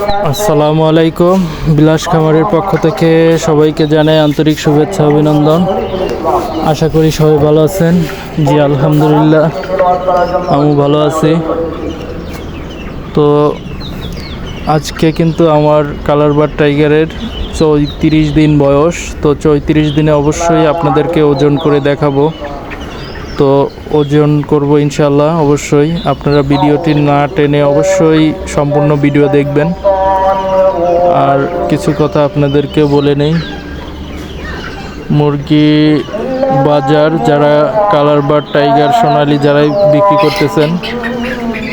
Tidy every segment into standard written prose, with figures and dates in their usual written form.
আসসালামু আলাইকুম। বিলাস খামারের পক্ষ থেকে সবাইকে জানাই আন্তরিক শুভেচ্ছা অভিনন্দন। আশা করি সবাই ভালো আছেন। জি আলহামদুলিল্লাহ, আমি ভালো আছি। তো আজকে কিন্তু আমার কালারবার্ড টাইগারের 34 দিন বয়স। তো 34 দিনে অবশ্যই আপনাদেরকে ওজন করে দেখাবো। তো ওজন করব ইনশাল্লাহ। অবশ্যই আপনারা ভিডিওটি না টেনে অবশ্যই সম্পূর্ণ ভিডিও দেখবেন। আর কিছু কথা আপনাদেরকে বলে নেই, মুরগি বাজার যারা কালারবার্ড টাইগার সোনালি যারাই বিক্রি করতেছেন,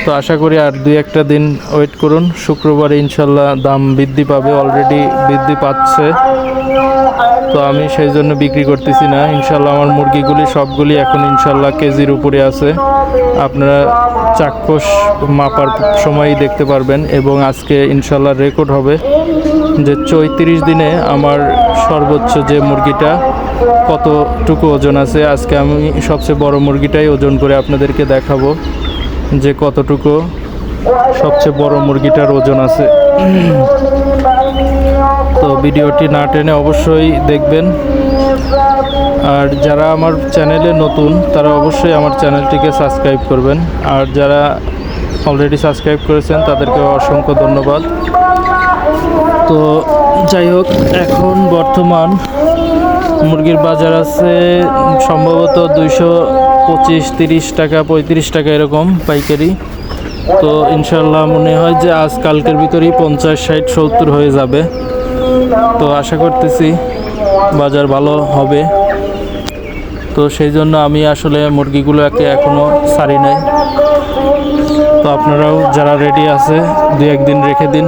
তো আশা করি আর 2-1 দিন ওয়েট করুন। শুক্রবারে ইনশাল্লাহ দাম বৃদ্ধি পাবে, অলরেডি বৃদ্ধি পাচ্ছে। তো আমি সেই জন্য বিক্রি করতেছি না। ইনশাল্লাহ আমার মুরগিগুলি সবগুলি এখন ইনশাল্লাহ কেজির উপরে আছে। আপনারা চাক্ষুষ মাপার সময়ই দেখতে পারবেন। এবং আজকে ইনশাল্লাহ রেকর্ড হবে যে 34 দিনে আমার সর্বোচ্চ যে মুরগিটা কতটুকু ওজন আছে। আজকে আমি সবচেয়ে বড় মুরগিটাই ওজন করে আপনাদেরকে দেখাবো যে কতটুকু সবচেয়ে বড় মুরগিটার ওজন আছে। তো ভিডিওটি না টেনে অবশ্যই দেখবেন। আর যারা আমার চ্যানেলে নতুন তারা অবশ্যই আমার চ্যানেলটিকে সাবস্ক্রাইব করবেন। আর যারা অলরেডি সাবস্ক্রাইব করেছেন তাদেরকে অসংখ্য ধন্যবাদ। তো যাই হোক, এখন বর্তমান মুরগির বাজার আছে সম্ভবত 225-30 টাকা, 35 টাকা এরকম পাইকারি। তো ইনশাল্লাহ মনে হয় যে আজ কালকের ভিতরেই 50, 60, 70 হয়ে যাবে। তো আশা করতেছি বাজার ভালো হবে। তো সেই জন্য আমি আসলে মুরগিগুলোকে এখনও ছাড়ি নাই। তো আপনারাও যারা রেডি আছে 2-1 দিন রেখে দিন,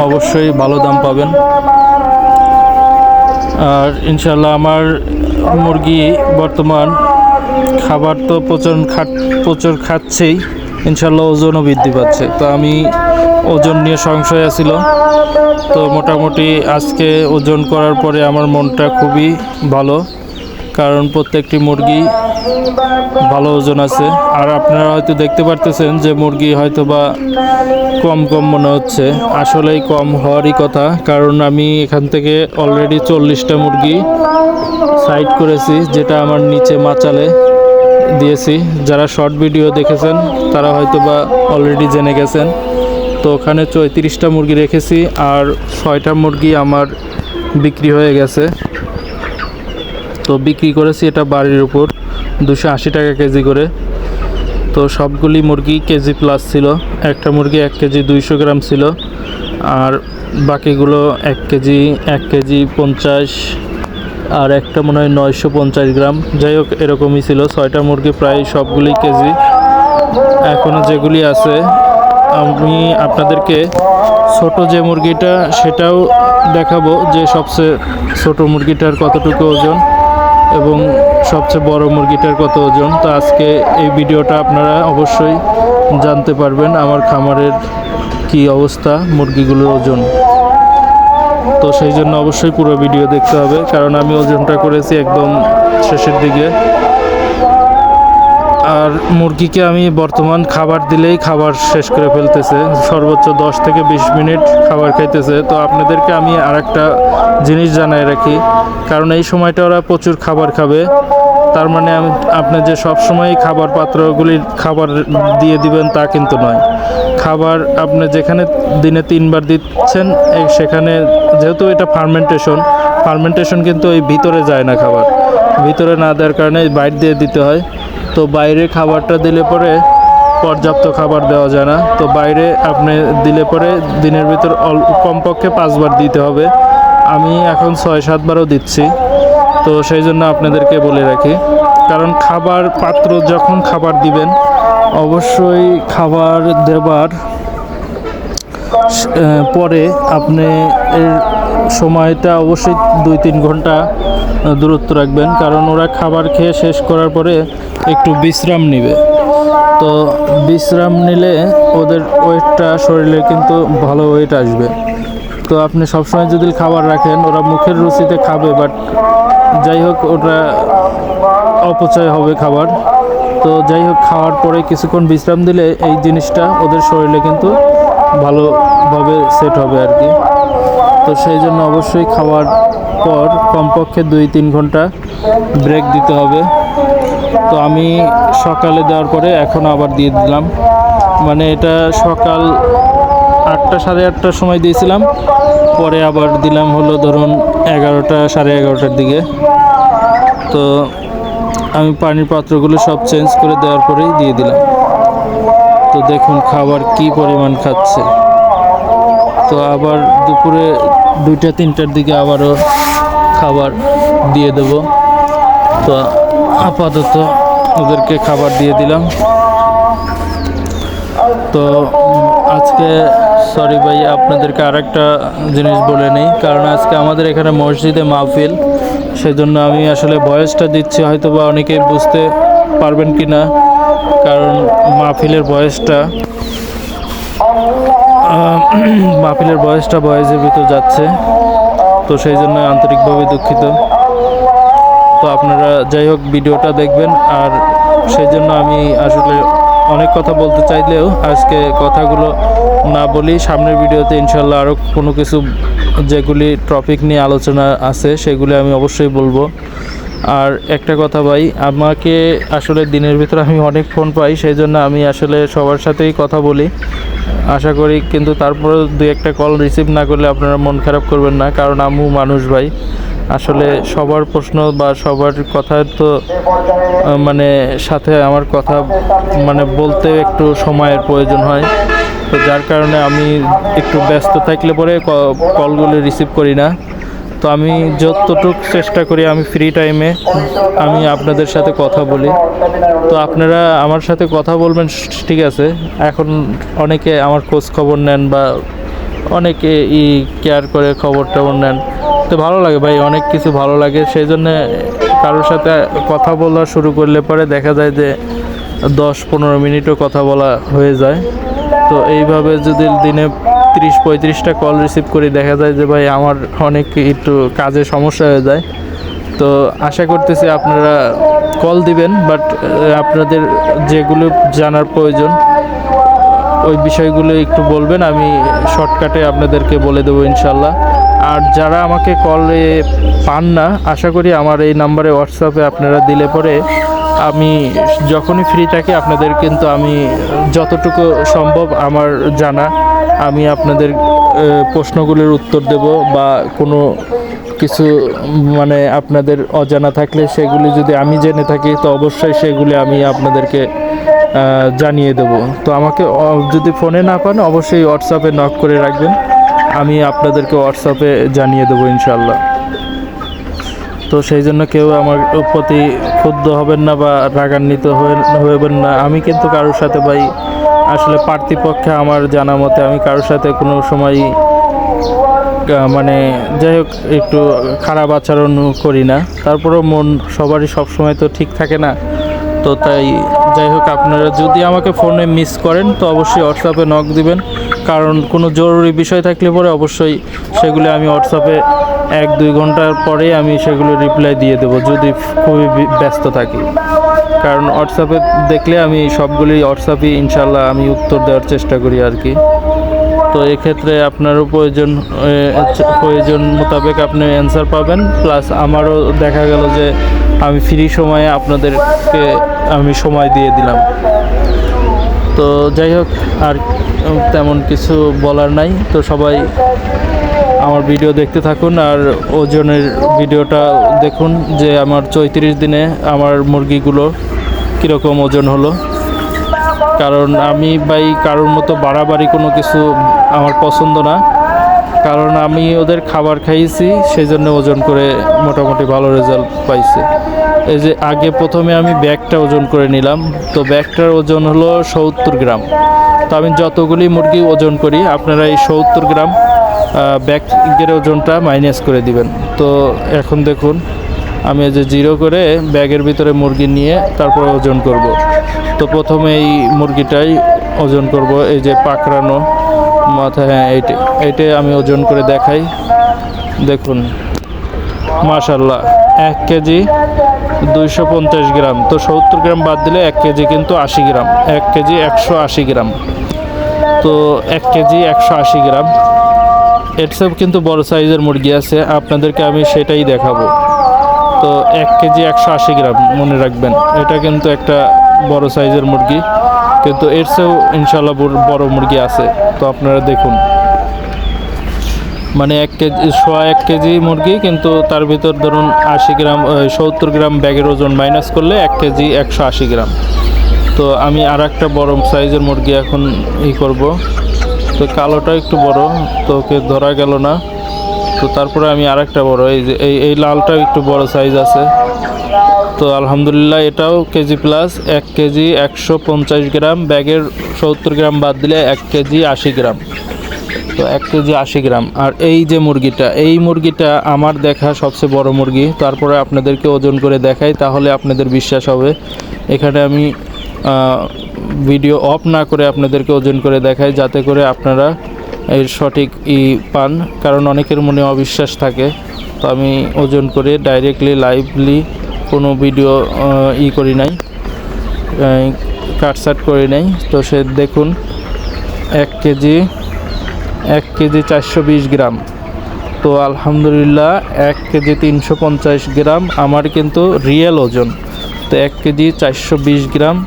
অবশ্যই ভালো দাম পাবেন। আর ইনশাল্লাহ আমার মুরগি বর্তমান খাবার তো প্রচুর খাচ্ছেই, ইনশাল্লাহ ওজনও বৃদ্ধি পাচ্ছে। তো আমি ওজন নিয়ে সংশয় ছিল। তো মোটামুটি আজকে ওজন করার পরে আমার মনটা খুবই ভালো, কারণ প্রত্যেকটি মুরগি ভালো ওজন আছে। আর আপনারা হয়তো দেখতে পারতেছেন যে মুরগি হয়তো বা কম মনে হচ্ছে, আসলেই কম হওয়ারই কথা। কারণ আমি এখান থেকে অলরেডি 40টা মুরগি সাইড করেছি, যেটা আমার নিচে মাচালে দিয়েছি। যারা শর্ট ভিডিও দেখেছেন তারা হয়তো বা অলরেডি জেনে গেছেন। তো ওখানে 34টা মুরগি রেখেছি, আর 6টা মুরগি আমার বিক্রি হয়ে গেছে। তো বিক্রি করেছি এটা বাড়ির উপর 280 টাকা কেজি করে। তো সবগুলি মুরগি কেজি প্লাস ছিল। একটা মুরগি 1 কেজি 200 গ্রাম ছিল, আর বাকিগুলো 1 কেজি 50, আর একটা মনে হয় 950 গ্রাম। যাই হোক এরকমই ছিল। 6টা মুরগি প্রায় সবগুলি কেজি। এখনও যেগুলি আছে আমি আপনাদেরকে ছোট যে মুরগিটা সেটাও দেখাবো, যে সবচেয়ে ছোট মুরগিটার কতটুকু ওজন এবং সবচেয়ে বড় মুরগিটার কত ওজন। তো আজকে এই ভিডিওটা আপনারা অবশ্যই জানতে পারবেন আমার খামারের কি অবস্থা, মুরগিগুলোর ওজন। তো সেই জন্য অবশ্যই পুরো ভিডিও দেখতে হবে, কারণ আমি ওজনটা করেছি একদম শেষের দিকে। আর মুরগিকে আমি বর্তমান খাবার দিলেই খাবার শেষ করে ফেলতেছে, সর্বোচ্চ 10 থেকে 20 মিনিট খাবার খাইতেছে। তো আপনাদেরকে আমি আরেকটা জিনিস জানাই রাখি, কারণ এই সময়টা ওরা প্রচুর খাবার খাবে। তার মানে আপনি যে সবসময় খাবার পাত্রগুলির খাবার দিয়ে দিবেন তা কিন্তু নয়। খাবার আপনি যেখানে দিনে 3 বার দিচ্ছেন, সেখানে যেহেতু এটা ফার্মেন্টেশন কিন্তু ওই ভিতরে যায় না, খাবার ভিতরে না দেওয়ার কারণে বাইরে দিয়ে দিতে হয়। তো বাইরে খাবারটা দিলে পরে পর্যাপ্ত খাবার দেওয়া যায় না। তো বাইরে আপনি দিলে পরে দিনের ভিতর কমপক্ষে 5 বার দিতে হবে। আমি এখন 6-7 বারও দিচ্ছি। তো সেই জন্য আপনাদেরকে বলে রাখি, কারণ খাবার পাত্র যখন খাবার দিবেন অবশ্যই খাবার দেবার পরে আপনি এর সময়টা অবশ্যই 2-3 ঘন্টা দূরত্ব রাখবেন, কারণ ওরা খাবার খেয়ে শেষ করার পরে একটু বিশ্রাম নেবে। তো বিশ্রাম নিলে ওদের ওয়েটটা শরীরে কিন্তু ভালো ওয়েট আসবে। তো আপনি সবসময় যদি খাবার রাখেন, ওরা মুখের রুচিতে খাবে, বাট যাই হোক ওটা অপচয় হবে খাবার। তো যাই হোক খাওয়ার পরে কিছুক্ষণ বিশ্রাম দিলে এই জিনিসটা ওদের শরীরে কিন্তু ভাবে সেট হবে আর কি। তো সেই জন্য অবশ্যই খাওয়ার পর কমপক্ষে 2-3 ঘন্টা ব্রেক দিতে হবে। তো আমি সকালে দেওয়ার পরে এখন আবার দিয়ে দিলাম, মানে এটা সকাল 8টা সাড়ে 8টার সময় দিয়েছিলাম, পরে আবার দিলাম হলো ধরুন 11টা সাড়ে 11টার দিকে। তো আমি পানির পাত্রগুলো সব চেঞ্জ করে দেওয়ার পরেই দিয়ে দিলাম। তো দেখুন খাবার কি পরিমাণ খাচ্ছে। তো আবার দুপুরে 2টা-3টার দিকে আবারও খাবার দিয়ে দেব। তো আপাতত ওদেরকে খাবার দিয়ে দিলাম। তো আজকে সরি ভাই, আপনাদেরকে আরেকটা জিনিস বলে নেই, কারণ আজকে আমাদের এখানে মসজিদে মাহফিল, সেজন্য আমি আসলে ভয়েসটা দিচ্ছি, হয়তো বা অনেকেই বুঝতে পারবেন কি না, কারণ মাহফিলের ভয়েসটা ভয়েসের ভিতর যাচ্ছে। তো সেই জন্য আন্তরিকভাবে দুঃখিত। তো আপনারা যাই হোক ভিডিওটা দেখবেন, আর সেই জন্য আমি আসলে অনেক কথা বলতে চাইলেও আজকে কথাগুলো না বলি, সামনের ভিডিওতে ইনশাল্লাহ আরও কোনো কিছু যেগুলি টপিক নিয়ে আলোচনা আছে সেগুলি আমি অবশ্যই বলবো। আর একটা কথা ভাই, আমাকে আসলে দিনের ভিতরে আমি অনেক ফোন পাই, সেই জন্য আমি আসলে সবার সাথেই কথা বলি আশা করি, কিন্তু তারপরে 2-1টা কল রিসিভ না করলে আপনারা মন খারাপ করবেন না, কারণ আমিও মানুষ ভাই। আসলে সবার প্রশ্ন বা সবার কথা তো মানে সাথে আমার কথা মানে বলতে একটু সময়ের প্রয়োজন হয়। তো যার কারণে আমি একটু ব্যস্ত থাকলে পরে কলগুলো রিসিভ করি না। তো আমি যতটুকু চেষ্টা করি আমি ফ্রি টাইমে আমি আপনাদের সাথে কথা বলি। তো আপনারা আমার সাথে কথা বলবেন ঠিক আছে, এখন অনেকে আমার খোঁজ খবর নেন বা অনেকে কেয়ার করে খবর টবর নেন, তো ভালো লাগে ভাই, অনেক কিছু ভালো লাগে। সেই জন্য কারোর সাথে কথা বলা শুরু করলে পরে দেখা যায় যে 10-15 মিনিটও কথা বলা হয়ে যায়। তো এইভাবে যদি দিনে 30-35টা কল রিসিভ করি, দেখা যায় যে ভাই আমার অনেক একটু কাজে সমস্যা হয়ে যায়। তো আশা করতেছি আপনারা কল দিবেন, বাট আপনাদের যেগুলো জানার প্রয়োজন ওই বিষয়গুলো একটু বলবেন, আমি শর্টকাটে আপনাদেরকে বলে দেবো ইনশাল্লাহ। আর যারা আমাকে কলে পান না, আশা করি আমার এই নাম্বারে হোয়াটসঅ্যাপে আপনারা দিলে পরে আমি যখনই ফ্রি থাকি আপনাদের কিন্তু আমি যতটুকু সম্ভব আমার জানা আমি আপনাদের প্রশ্নগুলোর উত্তর দেব, বা কোনো কিছু মানে আপনাদের অজানা থাকলে সেগুলি যদি আমি জেনে থাকি তো অবশ্যই সেগুলি আমি আপনাদেরকে জানিয়ে দেব। তো আমাকে যদি ফোনে না পান অবশ্যই হোয়াটসঅ্যাপে নক করে রাখবেন, আমি আপনাদেরকে হোয়াটসঅ্যাপে জানিয়ে দেবো ইনশাল্লাহ। তো সেই জন্য কেউ আমার প্রতি ক্ষুব্ধ হবেন না বা রাগান্বিত হবেন না। আমি কিন্তু কারোর সাথে ভাই আসলে পার্থিপক্ষে আমার জানা মতে আমি কারোর সাথে কোনো সময় মানে যাই হোক একটু খারাপ আচরণ করি না। তারপরেও মন সবারই সবসময় তো ঠিক থাকে না, তো তাই যাই হোক আপনারা যদি আমাকে ফোনে মিস করেন তো অবশ্যই হোয়াটসঅ্যাপে নক দিবেন, কারণ কোনো জরুরি বিষয় থাকলে পরে অবশ্যই সেগুলি আমি হোয়াটসঅ্যাপে 1-2 ঘন্টার পরে আমি সেগুলো রিপ্লাই দিয়ে দেবো যদি খুবই ব্যস্ত থাকি, কারণ হোয়াটসঅ্যাপে দেখলে আমি সবগুলি হোয়াটসঅ্যাপে ইনশাল্লাহ আমি উত্তর দেওয়ার চেষ্টা করি আর কি। তো এক্ষেত্রে আপনারও প্রয়োজন মোতাবেক আপনি অ্যান্সার পাবেন, প্লাস আমারও দেখা গেল যে আমি ফ্রি সময়ে আপনাদেরকে আমি সময় দিয়ে দিলাম। তো যাই হোক আর তেমন কিছু বলার নাই। তো সবাই আমার ভিডিও দেখতে থাকুন আর ওজনের ভিডিওটা দেখুন যে আমার 34 দিনে আমার মুরগিগুলো কীরকম ওজন হলো, কারণ আমি ভাই কারোর মতো বাড়াবাড়ি কোনো কিছু আমার পছন্দ না, কারণ আমি ওদের খাবার খাইয়েছি সেই জন্য ওজন করে মোটামুটি ভালো রেজাল্ট পাইছে। এই যে আগে প্রথমে আমি ব্যাগটা ওজন করে নিলাম, তো ব্যাগটার ওজন হলো 70 গ্রাম। তো আমি যতগুলি মুরগি ওজন করি আপনারা এই 70 গ্রাম ব্যাগের ওজনটা মাইনাস করে দিবেন। তো এখন দেখুন আমি এই যে 0 করে ব্যাগের ভিতরে মুরগি নিয়ে তারপর ওজন করব। তো প্রথমে এই মুরগিটাই ওজন করব, এই যে পাকড়ানো মাথা, হ্যাঁ এইটাই আমি ওজন করে দেখাই। দেখুন মাশাল্লাহ 1 কেজি 250 গ্রাম। তো 70 গ্রাম বাদ দিলে 1 কেজি কিন্তু 80 গ্রাম, 1 কেজি 180 গ্রাম। তো 1 কেজি 180 গ্রাম। এর সব কিন্তু বড় সাইজের মুরগি আছে, আপনাদেরকে আমি সেটাই দেখাবো। তো 1 কেজি 180 গ্রাম মনে রাখবেন, এটা কিন্তু একটা বড় সাইজের মুরগি, কিন্তু এর চেয়েও ইনশাল্লাহ বড় মুরগি আছে। তো আপনারা দেখুন, মানে 1 কেজি 1 কেজি মুরগি, কিন্তু তার ভিতর ধরুন 80 গ্রাম 70 গ্রাম ব্যাগের ওজন মাইনাস করলে 1 কেজি 180 গ্রাম। তো আমি আর একটা বড় সাইজের মুরগি এখন করব। তো কালোটা একটু বড়, তো ওকে ধরা গেল না। তো তারপরে আমি আর একটা বড়, এই যে এই লালটাও একটু বড় সাইজ আছে। তো আলহামদুলিল্লাহ এটাও কেজি প্লাস, 1 কেজি 150 গ্রাম, ব্যাগের 70 গ্রাম বাদ দিলে 1 কেজি 80 গ্রাম। তো 1 কেজি 80 গ্রাম। আর এই যে মুরগিটা, এই মুরগিটা আমার দেখা সবচেয়ে বড় মুরগি। তারপরে আপনাদেরকে ওজন করে দেখাই, তাহলে আপনাদের বিশ্বাস হবে। এখানে আমি ভিডিও অফ না করে আপনাদেরকে ওজন করে দেখাই, যাতে করে আপনারা এর সঠিক পান, কারণ অনেকের মনে অবিশ্বাস থাকে। তো আমি ওজন করে ডাইরেক্টলি লাইভলি কোনো ভিডিও করি নাই, কাটসাট করি নাই। তো সে দেখুন 1 কেজি 420 গ্রাম। তো আলহামদুলিল্লাহ 1 কেজি 350 গ্রাম আমার কিন্তু রিয়েল ওজন। তো 1 কেজি 420 গ্রাম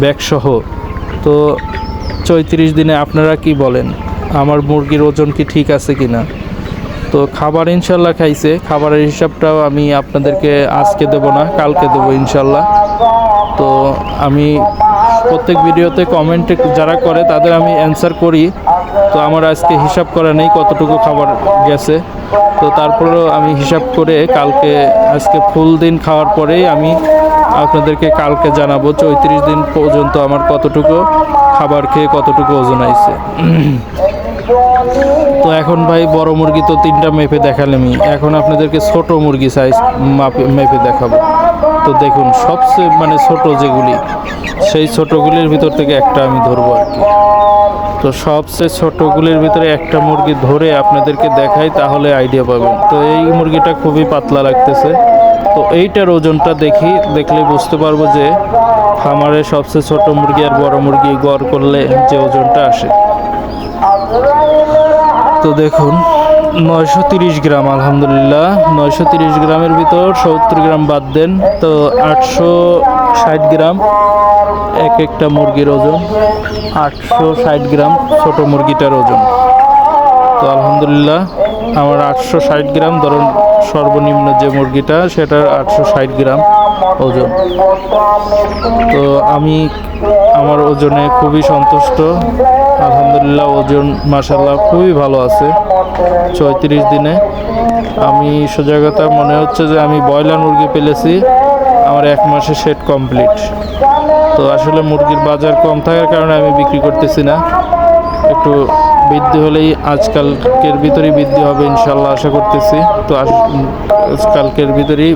ব্যাগসহ। তো 34 দিনে আপনারা কি বলেন, আমার মুরগির ওজন কি ঠিক আছে কি না? তো খাবার ইনশাল্লাহ খাইছে, খাবারের হিসাবটাও আমি আপনাদেরকে আজকে দেব না, কালকে দেবো ইনশাল্লাহ। তো আমি প্রত্যেক ভিডিওতে কমেন্টে যারা করে তাদের আমি অ্যান্সার করি। তো আমার আজকে হিসাব করা নেই কতটুকু খাবার গেছে। তো তারপরেও আমি হিসাব করে কালকে, আজকে ফুল দিন খাওয়ার পরেই আমি আপনাদেরকে কালকে জানাবো 34 দিন পর্যন্ত আমার কতটুকু খাবার খেয়ে কতটুকু ওজন আইছে। তো এখন ভাই বড় মুরগি তো 3টা মেপে দেখালামই, এখন আপনাদেরকে ছোট মুরগি সাইজ মেপে দেখাবো। তো দেখুন সবচেয়ে মানে ছোট যেগুলি, সেই ছোটগুলির ভিতর থেকে একটা আমি ধরবো আর কি। তো সবচেয়ে ছোটগুলির ভিতরে একটা মুরগি ধরে আপনাদেরকে দেখাই, তাহলে আইডিয়া পাবেন। তো এই মুরগিটা খুবই পাতলা লাগতেছে। তো এইটার ওজনটা দেখলে বুঝতে পারবো যে খামারে সবচেয়ে ছোট মুরগি আর বড় মুরগি গড় করলে যে ওজনটা আসে। তো দেখুন 930 গ্রাম, আলহামদুলিল্লাহ 930 গ্রামের ভিতর 70 গ্রাম বাদ দেন, তো 860 গ্রাম এক একটা মুরগির ওজন। 860 গ্রাম ছোট মুরগিটার ওজন। তো আলহামদুলিল্লাহ আমার 860 গ্রাম, ধরুন সর্বনিম্ন যে মুরগিটা সেটার 860 গ্রাম ওজন। তো আমি আমার ওজনে খুবই সন্তুষ্ট, আলহামদুলিল্লাহ ওজন মাশাআল্লাহ খুবই ভালো আছে। 34 দিনে আমি সোজা কথা মনে হচ্ছে যে আমি ব্রয়লার মুরগি পেলেছি, আমার 1 মাসে সেট কমপ্লিট। তো আসলে মুরগির বাজার কম থাকার কারণে আমি বিক্রি করতেছি না, একটু বৃদ্ধি হলেই আজকালকের ভিতরেই বৃদ্ধি হবে ইনশাল্লাহ আশা করতেছি। তো আজকালকের ভিতরেই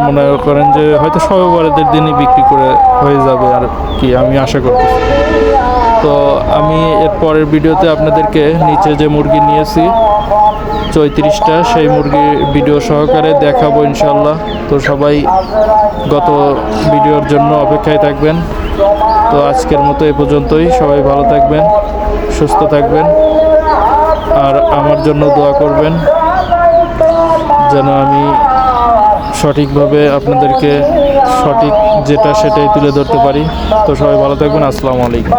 মনে করেন যে হয়তো সবে বড়দের দিনই বিক্রি করে হয়ে যাবে আর কি, আমি আশা করতেছি। তো আমি এর পরের ভিডিওতে আপনাদেরকে নিচে যে মুরগি নিয়েছি 34টা, সেই মুরগির ভিডিও সহকারে দেখাবো ইনশাল্লাহ। তো সবাই গত ভিডিওর জন্য অপেক্ষায় থাকবেন। তো আজকের মতো এ পর্যন্তই, সবাই ভালো থাকবেন, সুস্থ থাকবেন, আর আমার জন্য দোয়া করবেন যেন আমি সঠিকভাবে আপনাদেরকে সঠিক যেটা সেটাই তুলে ধরতে পারি। তো সবাই ভালো থাকবেন, আসসালামু আলাইকুম।